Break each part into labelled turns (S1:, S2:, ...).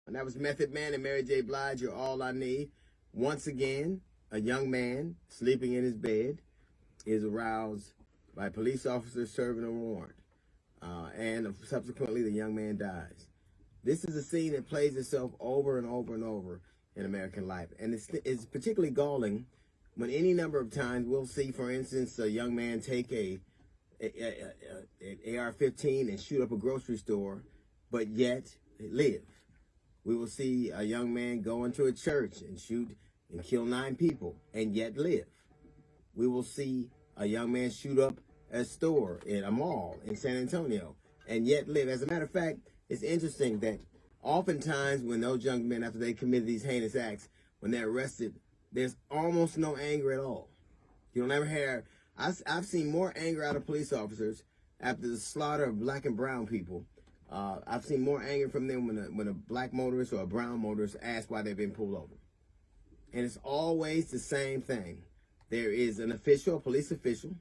S1: And that was Method Man and Mary J. Blige, You're All I Need. Once again, a young man sleeping in his bed is aroused by police officers serving a warrant. And subsequently, the young man dies. This is a scene that plays itself over and over and over in American life. And it's particularly galling when any number of times we'll see, for instance, a young man take an AR-15 and shoot up a grocery store, but yet live. We will see a young man go into a church and shoot and kill 9 people and yet live. We will see a young man shoot up a store in a mall in San Antonio and yet live. As a matter of fact, it's interesting that oftentimes when those young men, after they committed these heinous acts, when they're arrested, there's almost no anger at all. You don't ever hear, I've seen more anger out of police officers after the slaughter of black and brown people. I've seen more anger from them when a black motorist or a brown motorist asks why they've been pulled over. And it's always the same thing. There is an official, a police official,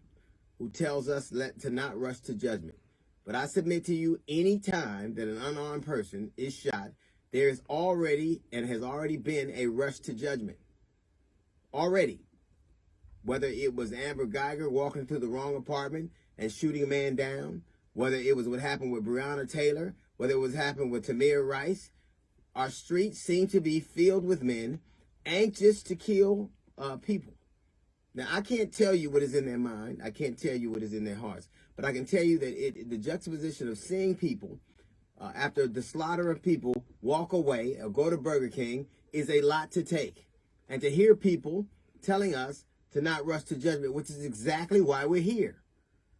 S1: who tells us to not rush to judgment. But I submit to you, any time that an unarmed person is shot, there is already and has already been a rush to judgment. Already. Whether it was Amber Geiger walking through the wrong apartment and shooting a man down, whether it was what happened with Breonna Taylor, whether it was happened with Tamir Rice, our streets seem to be filled with men anxious to kill people. Now, I can't tell you what is in their mind. I can't tell you what is in their hearts. But I can tell you that the juxtaposition of seeing people after the slaughter of people walk away or go to Burger King is a lot to take. And to hear people telling us to not rush to judgment, which is exactly why we're here.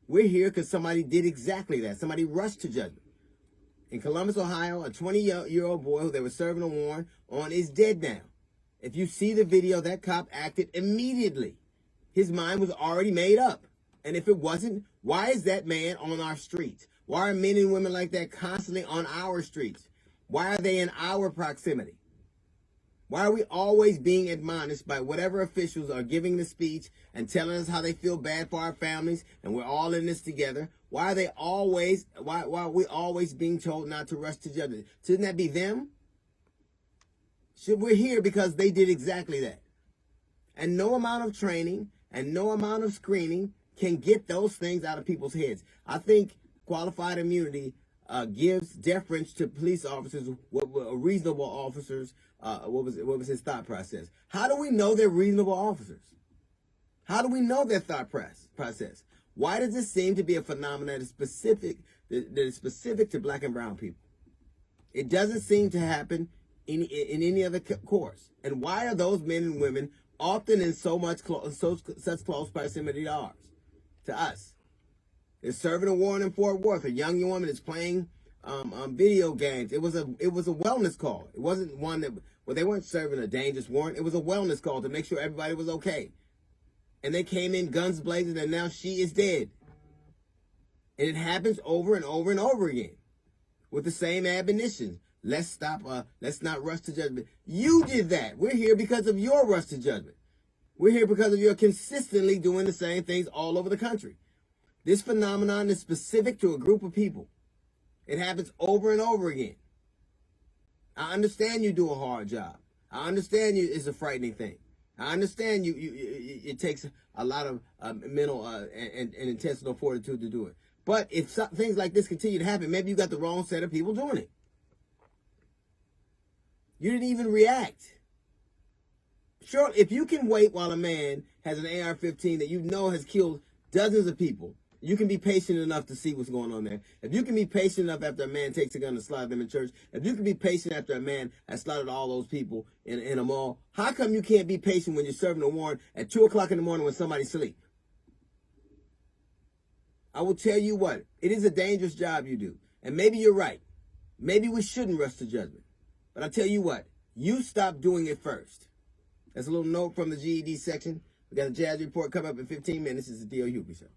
S1: We're here because somebody did exactly that. Somebody rushed to judgment. In Columbus, Ohio, a 20-year-old boy who they were serving a warrant on is dead now. If you see the video, that cop acted immediately. His mind was already made up. And if it wasn't, why is that man on our streets? Why are men and women like that constantly on our streets? Why are they in our proximity? Why are we always being admonished by whatever officials are giving the speech and telling us how they feel bad for our families and we're all in this together? Why are we always being told not to rush to judgment? Shouldn't that be them? We're here because they did exactly that. And no amount of training and no amount of screening can get those things out of people's heads. I think qualified immunity gives deference to police officers, reasonable officers. What was his thought process? How do we know they're reasonable officers? How do we know their thought process? Why does this seem to be a phenomenon that is specific to black and brown people? It doesn't seem to happen in any other course. And why are those men and women often in such close proximity to us? They're serving a warrant in Fort Worth. A young woman is playing video games. It was a wellness call. It wasn't one that, well, they weren't serving a dangerous warrant. It was a wellness call to make sure everybody was okay. And they came in guns blazing, and now she is dead. And it happens over and over and over again with the same admonition. Let's not rush to judgment. You did that. We're here because of your rush to judgment. We're here because of your consistently doing the same things all over the country. This phenomenon is specific to a group of people. It happens over and over again. I understand you do a hard job. I understand it's a frightening thing. I understand it takes a lot of mental and intestinal fortitude to do it. But if things like this continue to happen, maybe you got the wrong set of people doing it. You didn't even react. Sure, if you can wait while a man has an AR-15 that you know has killed dozens of people, you can be patient enough to see what's going on there. If you can be patient enough after a man takes a gun to slaughter them in church, if you can be patient after a man has slaughtered all those people in a mall, how come you can't be patient when you're serving a warrant at 2 o'clock in the morning when somebody's asleep? I will tell you what, it is a dangerous job you do. And maybe you're right. Maybe we shouldn't rush to judgment. But I tell you what, you stop doing it first. That's a little note from the GED section. We got a jazz report coming up in 15 minutes. It's the D.L. Hughley Show.